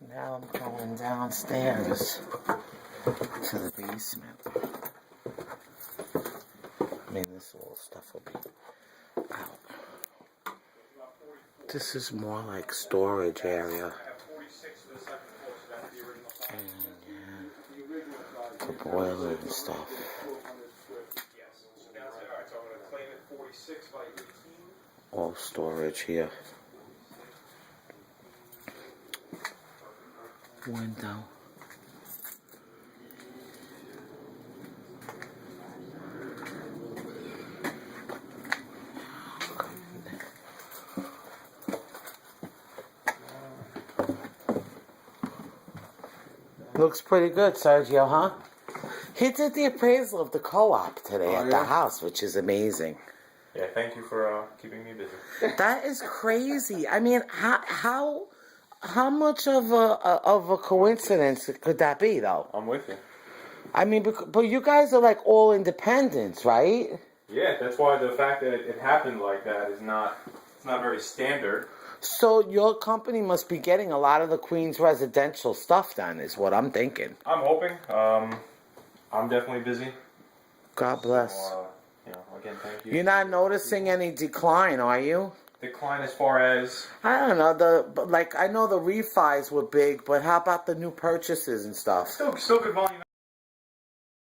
Now I'm going downstairs to the basement. I mean, this little stuff will be out. This is more like storage area. And yeah, the boiler and stuff. All storage here. Window. Looks pretty good, Sergio, huh? He did the appraisal of the co-op today at the house, which is amazing. Yeah, thank you for keeping me busy. That is crazy. I mean, how much of a coincidence could that be, though? I'm with you. I mean, but you guys are like all independents, right? Yeah, that's why the fact that it happened like that is not very standard. So your company must be getting a lot of the Queens residential stuff then, is what I'm thinking. I'm hoping. I'm definitely busy. God bless. So, again, thank you. You're not noticing any decline, are you? Decline as far as? I don't know. I know the refis were big, but how about the new purchases and stuff? Still good volume